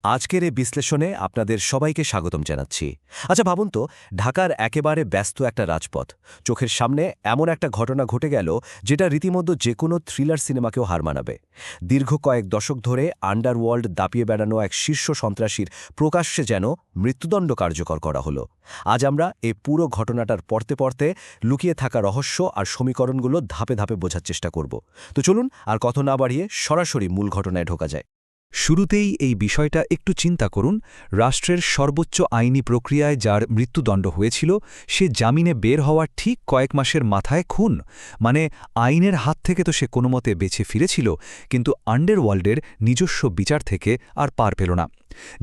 আজকের এই বিশ্লেষণে আপনাদের সবাইকে স্বাগতম জানাচ্ছি। আচ্ছা ভাবুন তো, ঢাকার একেবারে ব্যস্ত একটা রাজপথ, চোখের সামনে এমন একটা ঘটনা ঘটে গেল যেটা রীতিমতো যে কোনো থ্রিলার সিনেমাকেও হার মানাবে। দীর্ঘ কয়েক দশক ধরে আন্ডারওয়ার্ল্ড দাপিয়ে বেড়ানো এক শীর্ষ সন্ত্রাসীর প্রকাশ্যে যেন মৃত্যুদণ্ড কার্যকর করা হলো। আজ আমরা এই পুরো ঘটনাটার পড়তে পড়তে লুকিয়ে থাকা রহস্য আর সমীকরণগুলো ধাপে ধাপে বোঝার চেষ্টা করব। তো চলুন আর কথা না বাড়িয়ে সরাসরি মূল ঘটনায় ঢোকা যায়। শুরুতেই এই বিষয়টা একটু চিন্তা করুন। রাষ্ট্রের সর্বোচ্চ আইনি প্রক্রিয়ায় যার মৃত্যুদণ্ড হয়েছিল, সে জামিনে বের হওয়ার ঠিক কয়েক মাসের মাথায় খুন। মানে আইনের হাত থেকে তো সে কোনোমতে বেঁচে ফিরেছিল, কিন্তু আন্ডারওয়ার্ল্ডের নিজস্ব বিচার থেকে আর পার পেল না।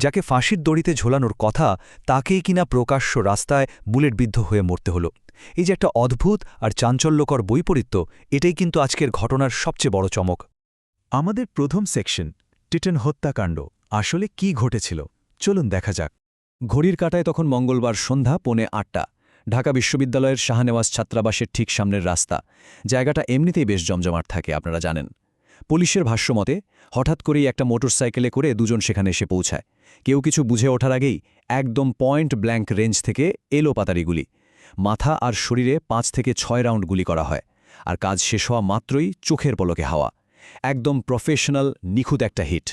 যাকে ফাঁসির দড়িতে ঝোলানোর কথা, তাকেই কিনা প্রকাশ্য রাস্তায় বুলেটবিদ্ধ হয়ে মরতে হলো। এই যে একটা অদ্ভুত আর চাঞ্চল্যকর বৈপরীত্য, এটাই কিন্তু আজকের ঘটনার সবচেয়ে বড় চমক। আমাদের প্রথম সেকশন, টিটন হত্যাকাণ্ড, আসলে কি ঘটেছিল চলুন দেখা যাক। ঘড়ির কাঁটায় তখন মঙ্গলবার সন্ধ্যা 8:45। ঢাকা বিশ্ববিদ্যালয়ের শাহনেওয়াজ ছাত্রাবাসের ঠিক সামনের রাস্তা। জায়গাটা এমনিতেই বেশ জমজমাট থাকে, আপনারা জানেন। পুলিশের ভাষ্যমতে হঠাৎ করেই একটা মোটরসাইকেলে করে দুজন সেখানে এসে পৌঁছায়। কেউ কিছু বুঝে ওঠার আগেই একদম পয়েন্ট ব্ল্যাঙ্ক রেঞ্জ থেকে এলো পাতারি গুলি। মাথা আর শরীরে 5 থেকে 6 রাউন্ড গুলি করা হয়। আর কাজ শেষ হওয়া মাত্রই চোখের পলকে হাওয়া। একদম প্রফেশনাল, নিখুঁত একটা হিট।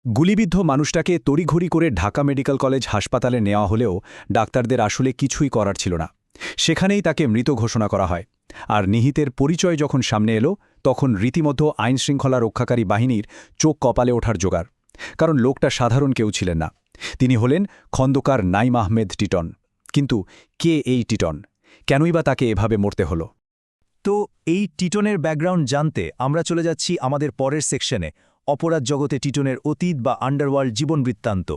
গুলিবিদ্ধ মানুষটাকে তড়িঘড়ি করে ঢাকা মেডিকেল কলেজ হাসপাতালে নেওয়া হলেও ডাক্তারদের আসলে কিছুই করার ছিল না। সেখানেই তাকে মৃত ঘোষণা করা হয়। আর নিহিতের পরিচয় যখন সামনে এলো, তখন রীতিমতো আইনশৃঙ্খলা রক্ষাকারী বাহিনীর চোখ কপালে ওঠার জোগাড়। কারণ লোকটা সাধারণ কেউ ছিলেন না। তিনি হলেন খন্দকার নাইম আহমেদ টিটন। কিন্তু কে এই টিটন? কেনই বা তাকে এভাবে মরতে হলো? তো এই টিটনের ব্যাকগ্রাউন্ড জানতে আমরা চলে যাচ্ছি আমাদের পরের সেকশনে, অপরাধ জগতে টিটনের অতীত বা আন্ডারওয়ার্ল্ড জীবন বৃত্তান্ত।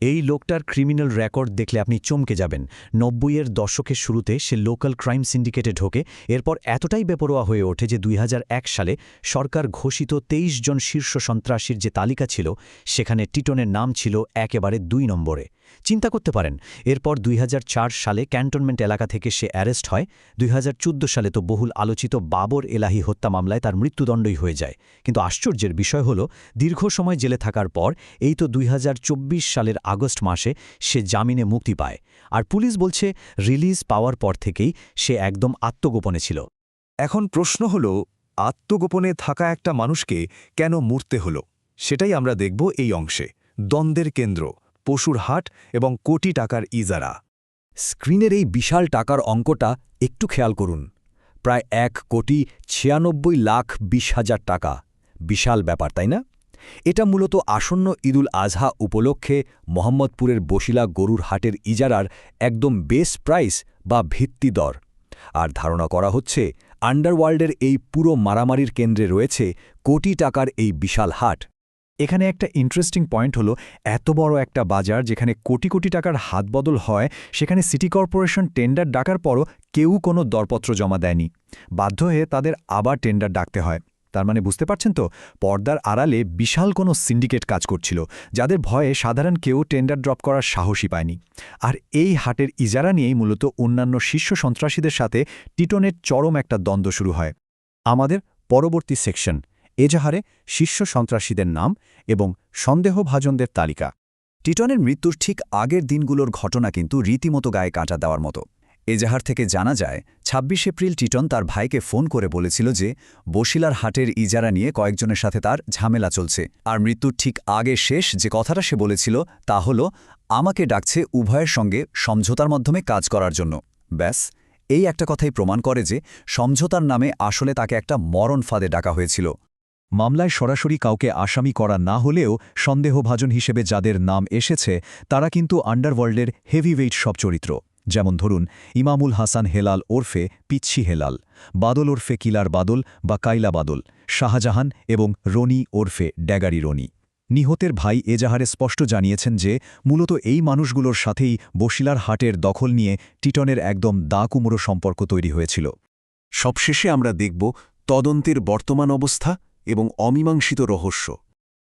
এই লোকটার ক্রিমিনাল রেকর্ড দেখলে আপনি চমকে যাবেন। 90-এর দশকের শুরুতে সে লোকাল ক্রাইম সিন্ডিকেটে ঢোকে। এরপর এতটাই বেপরোয়া হয়ে ওঠে যে 2001 সালে সরকার ঘোষিত 23 জন শীর্ষ সন্ত্রাসীর যে তালিকা ছিল, সেখানে টিটনের নাম ছিল একেবারে 2 নম্বরে। চিন্তা করতে পারেন, এরপর 2004 সালে ক্যান্টনমেন্ট এলাকা থেকে সে অ্যারেস্ট হয়। 2014 সালে তো বহুল আলোচিত বাবর এলাহি হত্যা মামলায় তার মৃত্যুদণ্ডই হয়ে যায়। কিন্তু আশ্চর্যের বিষয় হল, দীর্ঘ সময় জেলে থাকার পর এই তো 2024 সালের আগস্ট মাসে সে জামিনে মুক্তি পায়। আর পুলিশ বলছে রিলিজ পাওয়ার পর থেকেই সে একদম আত্মগোপনে ছিল। এখন প্রশ্ন হল, আত্মগোপনে থাকা একটা মানুষকে কেন মরতে হল? সেটাই আমরা দেখব এই অংশে। দ্বন্দ্বের কেন্দ্র, পশুর হাট এবং কোটি টাকার ইজারা। স্ক্রিনের এই বিশাল টাকার অঙ্কটা একটু খেয়াল করুন। প্রায় 1,96,20,000 টাকা। বিশাল ব্যাপার, তাই না? এটা মূলত আসন্ন ঈদুল আজহা উপলক্ষে মোহাম্মদপুরের বসিলা গরুর হাটের ইজারার একদম বেস প্রাইস বা ভিত্তি দর। আর ধারণা করা হচ্ছে আন্ডারওয়ার্ল্ডের এই পুরো মারামারির কেন্দ্রে রয়েছে কোটি টাকার এই বিশাল হাট। এখানে একটা ইন্টারেস্টিং পয়েন্ট হলো, এত বড় একটা বাজার যেখানে কোটি কোটি টাকার হাতবদল হয়, সেখানে সিটি কর্পোরেশন টেন্ডার ডাকার পরও কেউ কোনো দরপত্র জমা দেয়নি। বাধ্য হয়ে তাদের আবার টেন্ডার ডাকতে হয়। তার মানে বুঝতে পারছেন তো, পর্দার আড়ালে বিশাল কোনো সিন্ডিকেট কাজ করছিল, যাদের ভয়ে সাধারণ কেউ টেন্ডার ড্রপ করার সাহসই পায়নি। আর এই হাটের ইজারা নিয়েই মূলত অন্যান্য শীর্ষ সন্ত্রাসীদের সাথে টিটনের চরম একটা দ্বন্দ্ব শুরু হয়। আমাদের পরবর্তী সেকশন, এজাহারে শীর্ষ সন্ত্রাসীদের নাম এবং সন্দেহভাজনদের তালিকা। টিটনের মৃত্যুর ঠিক আগের দিনগুলোর ঘটনা কিন্তু রীতিমতো গায়ে কাঁটা দেওয়ার মতো। এজাহার থেকে জানা যায়, ২৬ এপ্রিল টিটন তার ভাইকে ফোন করে বলেছিল যে বসিলার হাটের ইজারা নিয়ে কয়েকজনের সাথে তার ঝামেলা চলছে। আর মৃত্যুর ঠিক আগে শেষ যে কথাটা সে বলেছিল তা হল, আমাকে ডাকছে উভয়ের সঙ্গে সমঝোতার মাধ্যমে কাজ করার জন্য। ব্যাস, এই একটা কথাই প্রমাণ করে যে সমঝোতার নামে আসলে তাকে একটা মরণ ফাঁদে ডাকা হয়েছিল। মামলায় সরাসরি কাউকে আসামি করা না হলেও সন্দেহভাজন হিসেবে যাদের নাম এসেছে, তারা কিন্তু আন্ডারওয়ার্ল্ডের হেভিওয়েট সব চরিত্র। যেমন ধরুন, ইমামুল হাসান হেলাল ওরফে পিচ্ছি হেলাল, বাদল ওরফে কিলার বাদল বা কাইলা বাদল, শাহজাহান এবং রনি ওরফে ড্যাগারি রনি। নিহতের ভাই এজাহারে স্পষ্ট জানিয়েছেন যে মূলত এই মানুষগুলোর সাথেই বসিলার হাটের দখল নিয়ে টিটনের একদম দাকুমড়ো সম্পর্ক তৈরি হয়েছিল। সবশেষে আমরা দেখব তদন্তের বর্তমান অবস্থা এবং অমীমাংসিত রহস্য।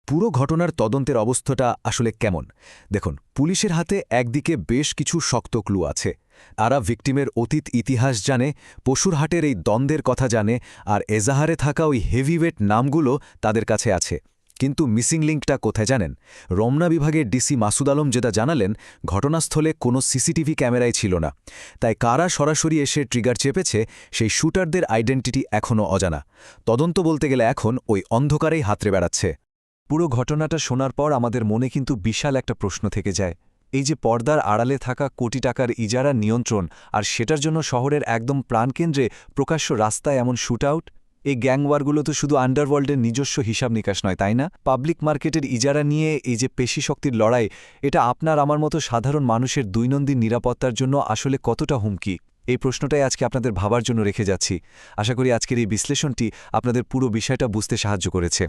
পুরো ঘটনার তদন্তের অবস্থাটা আসলে কেমন দেখুন। পুলিশের হাতে একদিকে বেশ কিছু শক্ত ক্লু আছে। তারা ভিকটিমের অতীত ইতিহাস জানে, পশুর হাটের এই দ্বন্দ্বের কথা জানে, আর এজাহারে থাকা ওই হেভিওয়েট নামগুলো তাদের কাছে আছে। কিন্তু মিসিং লিঙ্কটা কোথায় জানেন? রমনা বিভাগের ডিসি মাসুদ আলম যেটা জানালেন, ঘটনাস্থলে কোনো সিসিটিভি ক্যামেরাই ছিল না। তাই কারা সরাসরি এসে ট্রিগার চেপেছে সেই শুটারদের আইডেন্টিটি এখনও অজানা। তদন্ত বলতে গেলে এখন ওই অন্ধকারেই হাতড়ে বেড়াচ্ছে। পুরো ঘটনাটা শোনার পর আমাদের মনে কিন্তু বিশাল একটা প্রশ্ন থেকে যায়। এই যে পর্দার আড়ালে থাকা কোটি টাকার ইজারা নিয়ন্ত্রণ, আর সেটার জন্য শহরের একদম প্রাণকেন্দ্রে প্রকাশ্য রাস্তায় এমন শুটআউট, এই গ্যাংওয়ারগুলো তো শুধু আন্ডারওয়ার্ল্ডের নিজস্ব হিসাব নিকাশ নয়, তাই না? পাবলিক মার্কেটের ইজারা নিয়ে এই যে পেশি শক্তির লড়াই, এটা আপনার আমার মতো সাধারণ মানুষের দৈনন্দিন নিরাপত্তার জন্য আসলে কতটা হুমকি? এই প্রশ্নটাই আজকে আপনাদের ভাবার জন্য রেখে যাচ্ছি। আশা করি আজকের এই বিশ্লেষণটি আপনাদের পুরো বিষয়টা বুঝতে সাহায্য করেছে।